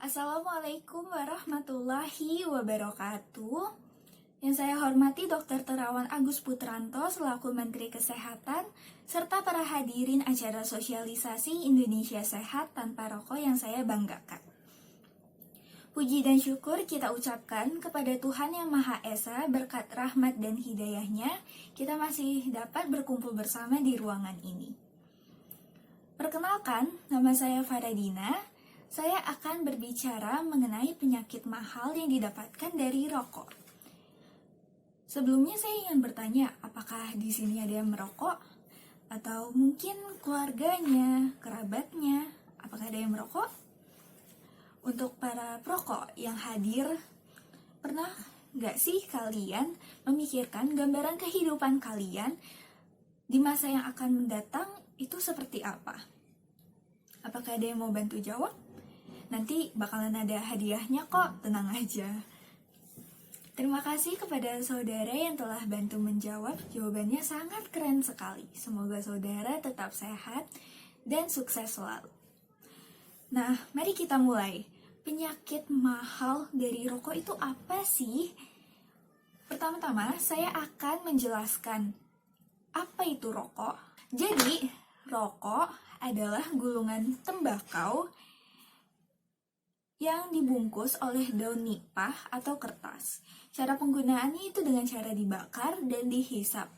Assalamualaikum warahmatullahi wabarakatuh. Yang saya hormati Dr. Terawan Agus Putranto selaku Menteri Kesehatan, serta para hadirin acara sosialisasi Indonesia Sehat Tanpa Rokok yang saya banggakan. Puji dan syukur kita ucapkan kepada Tuhan Yang Maha Esa, berkat rahmat dan hidayahnya, kita masih dapat berkumpul bersama di ruangan ini. Perkenalkan, nama saya Faradina. Saya akan berbicara mengenai penyakit mahal yang didapatkan dari rokok. Sebelumnya saya ingin bertanya, apakah di sini ada yang merokok? Atau mungkin keluarganya, kerabatnya, apakah ada yang merokok? Untuk para perokok yang hadir, pernah nggak sih kalian memikirkan gambaran kehidupan kalian di masa yang akan mendatang itu seperti apa? Apakah ada yang mau bantu jawab? Nanti bakalan ada hadiahnya kok, tenang aja. Terima kasih kepada saudara yang telah bantu menjawab. Jawabannya sangat keren sekali. Semoga saudara tetap sehat dan sukses selalu. Nah, mari kita mulai. Penyakit mahal dari rokok itu apa sih? Pertama-tama, saya akan menjelaskan apa itu rokok. Jadi, rokok adalah gulungan tembakau yang dibungkus oleh daun nipah atau kertas. Cara penggunaannya itu dengan cara dibakar dan dihisap.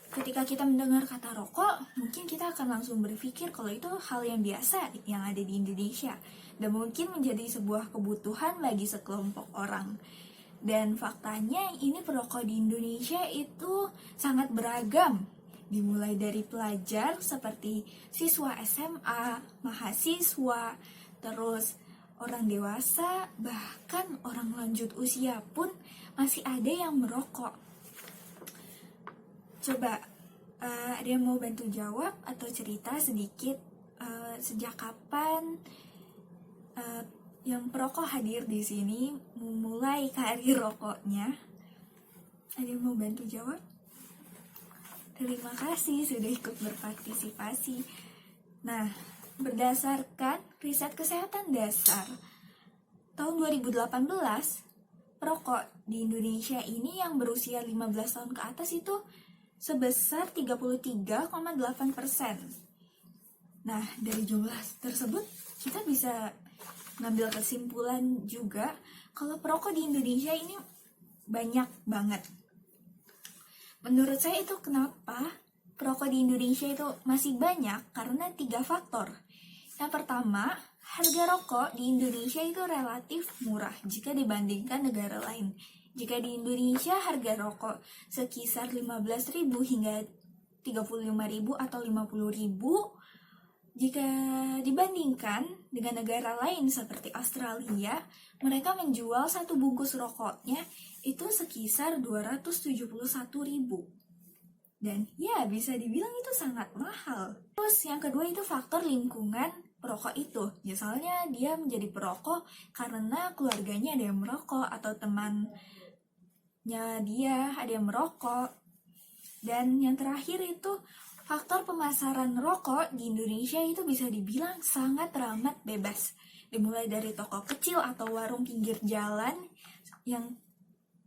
Ketika kita mendengar kata rokok, mungkin kita akan langsung berpikir kalau itu hal yang biasa yang ada di Indonesia dan mungkin menjadi sebuah kebutuhan bagi sekelompok orang. Dan faktanya ini perokok di Indonesia itu sangat beragam. Dimulai dari pelajar seperti siswa SMA, mahasiswa, terus orang dewasa, bahkan orang lanjut usia pun masih ada yang merokok. Coba, ada yang mau bantu jawab atau cerita sedikit sejak kapan yang perokok hadir di sini memulai karir rokoknya? Ada yang mau bantu jawab? Terima kasih sudah ikut berpartisipasi. Nah, berdasarkan riset kesehatan dasar tahun 2018, perokok di Indonesia ini yang berusia 15 tahun ke atas itu sebesar 33,8%. Nah, dari jumlah tersebut kita bisa ngambil kesimpulan juga kalau perokok di Indonesia ini banyak banget. Menurut saya itu kenapa perokok di Indonesia itu masih banyak? Karena 3 faktor. Yang pertama, harga rokok di Indonesia itu relatif murah jika dibandingkan negara lain. Jika di Indonesia harga rokok sekisar 15.000 hingga 35.000 atau 50.000, jika dibandingkan dengan negara lain seperti Australia, mereka menjual satu bungkus rokoknya itu sekisar 271.000. Dan ya, bisa dibilang itu sangat mahal. Terus yang kedua itu faktor lingkungan perokok itu. Misalnya dia menjadi perokok karena keluarganya ada yang merokok atau temannya dia ada yang merokok. Dan yang terakhir itu faktor pemasaran rokok di Indonesia itu bisa dibilang sangat teramat bebas. Dimulai dari toko kecil atau warung pinggir jalan yang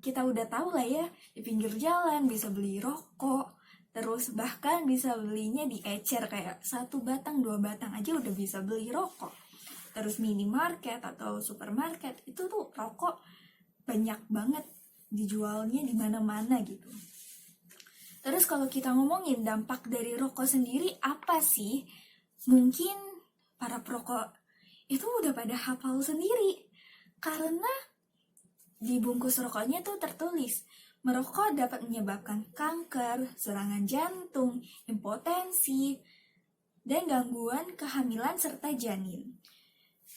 kita udah tahu lah ya, di pinggir jalan bisa beli rokok. Terus bahkan bisa belinya di ecer, kayak 1 batang, 2 batang aja udah bisa beli rokok. Terus minimarket atau supermarket itu tuh rokok banyak banget dijualnya di mana-mana gitu. Terus kalau kita ngomongin dampak dari rokok sendiri apa sih? Mungkin para perokok itu udah pada hafal sendiri. Karena di bungkus rokoknya tuh tertulis, merokok dapat menyebabkan kanker, serangan jantung, impotensi, dan gangguan kehamilan serta janin.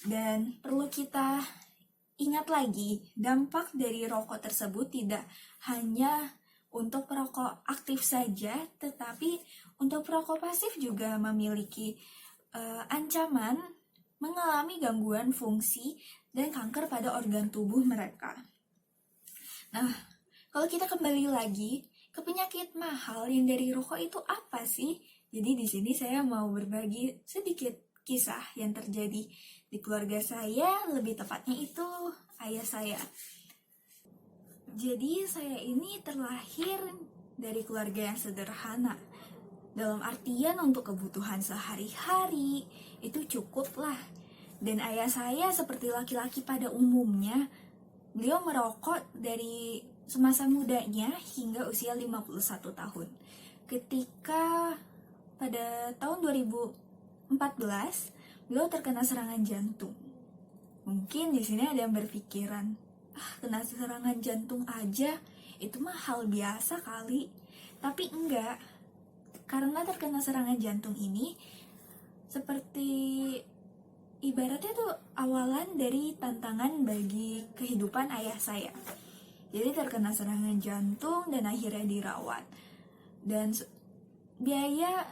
Dan perlu kita ingat lagi, dampak dari rokok tersebut tidak hanya untuk perokok aktif saja, tetapi untuk perokok pasif juga memiliki ancaman mengalami gangguan fungsi dan kanker pada organ tubuh mereka. Nah, kalau kita kembali lagi ke penyakit mahal yang dari rokok itu apa sih? Jadi di sini saya mau berbagi sedikit kisah yang terjadi di keluarga saya, lebih tepatnya itu ayah saya. Jadi saya ini terlahir dari keluarga yang sederhana. Dalam artian untuk kebutuhan sehari-hari itu cukup lah. Dan ayah saya seperti laki-laki pada umumnya, beliau merokok dari semasa mudanya hingga usia 51 tahun. Ketika pada tahun 2014, beliau terkena serangan jantung. Mungkin di sini ada yang berpikiran, kena serangan jantung aja, itu mah hal biasa kali. Tapi enggak, karena terkena serangan jantung ini seperti ibaratnya tuh awalan dari tantangan bagi kehidupan ayah saya. Jadi terkena serangan jantung dan akhirnya dirawat. Dan biaya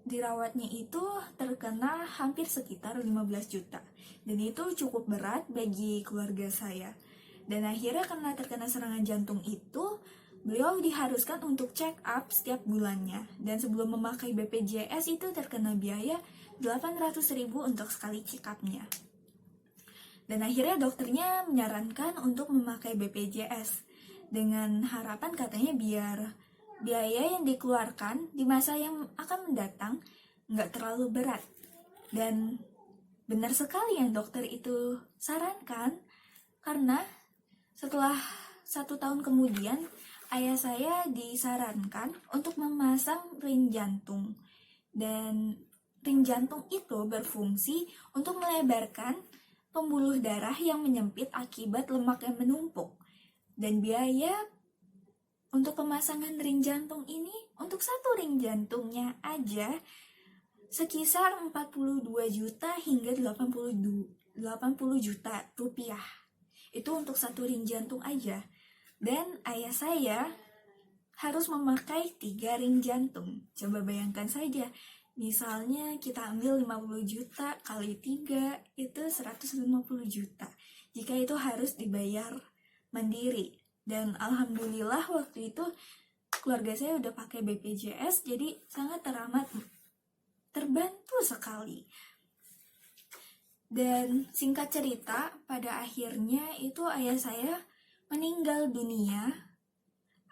dirawatnya itu terkena hampir sekitar 15 juta. Dan itu cukup berat bagi keluarga saya. Dan akhirnya karena terkena serangan jantung itu, beliau diharuskan untuk check up setiap bulannya. Dan sebelum memakai BPJS itu terkena biaya 800.000 untuk sekali check up-nya. Dan akhirnya dokternya menyarankan untuk memakai BPJS dengan harapan katanya biar biaya yang dikeluarkan di masa yang akan mendatang nggak terlalu berat. Dan benar sekali yang dokter itu sarankan, karena setelah 1 tahun kemudian ayah saya disarankan untuk memasang ring jantung. Dan ring jantung itu berfungsi untuk melebarkan pembuluh darah yang menyempit akibat lemak yang menumpuk. Dan biaya untuk pemasangan ring jantung ini, untuk 1 ring jantungnya aja sekisar 42 juta hingga 80 juta rupiah. Itu untuk 1 ring jantung aja. Dan ayah saya harus memakai 3 ring jantung. Coba bayangkan saja, misalnya kita ambil 50 juta kali 3, itu 150 juta. Jika itu harus dibayar mandiri. Dan alhamdulillah waktu itu keluarga saya udah pakai BPJS, jadi sangat teramat terbantu sekali. Dan singkat cerita, pada akhirnya itu ayah saya meninggal dunia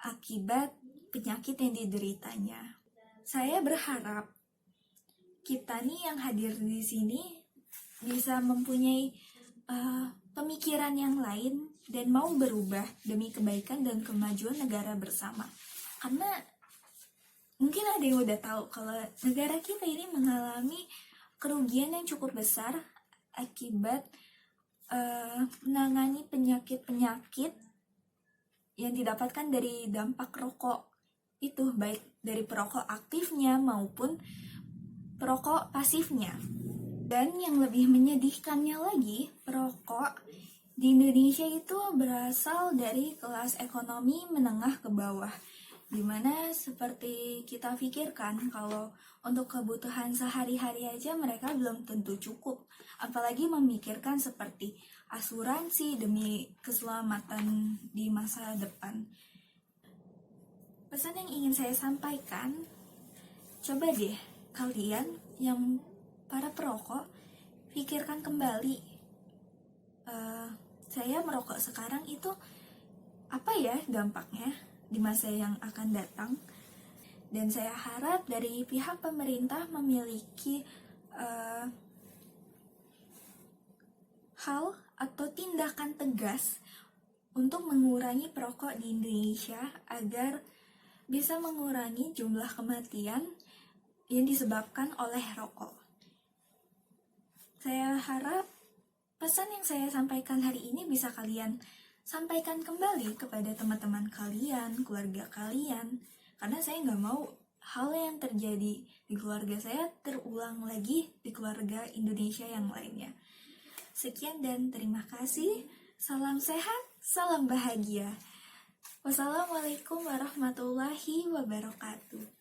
akibat penyakit yang dideritanya. Saya berharap kita nih yang hadir di sini bisa mempunyai pemikiran yang lain dan mau berubah demi kebaikan dan kemajuan negara bersama. Karena mungkin ada yang udah tahu kalau negara kita ini mengalami kerugian yang cukup besar akibat menangani penyakit-penyakit yang didapatkan dari dampak rokok itu, baik dari perokok aktifnya maupun perokok pasifnya. Dan yang lebih menyedihkannya lagi, perokok di Indonesia itu berasal dari kelas ekonomi menengah ke bawah, dimana seperti kita pikirkan kalau untuk kebutuhan sehari-hari aja mereka belum tentu cukup, apalagi memikirkan seperti asuransi demi keselamatan di masa depan. Pesan yang ingin saya sampaikan, coba deh kalian yang para perokok pikirkan kembali, saya merokok sekarang itu apa ya dampaknya di masa yang akan datang. Dan saya harap dari pihak pemerintah memiliki hal atau tindakan tegas untuk mengurangi perokok di Indonesia agar bisa mengurangi jumlah kematian yang disebabkan oleh rokok. Saya harap pesan yang saya sampaikan hari ini bisa kalian sampaikan kembali kepada teman-teman kalian, keluarga kalian, karena saya nggak mau hal yang terjadi di keluarga saya terulang lagi di keluarga Indonesia yang lainnya. Sekian dan terima kasih. Salam sehat, salam bahagia. Wassalamualaikum warahmatullahi wabarakatuh.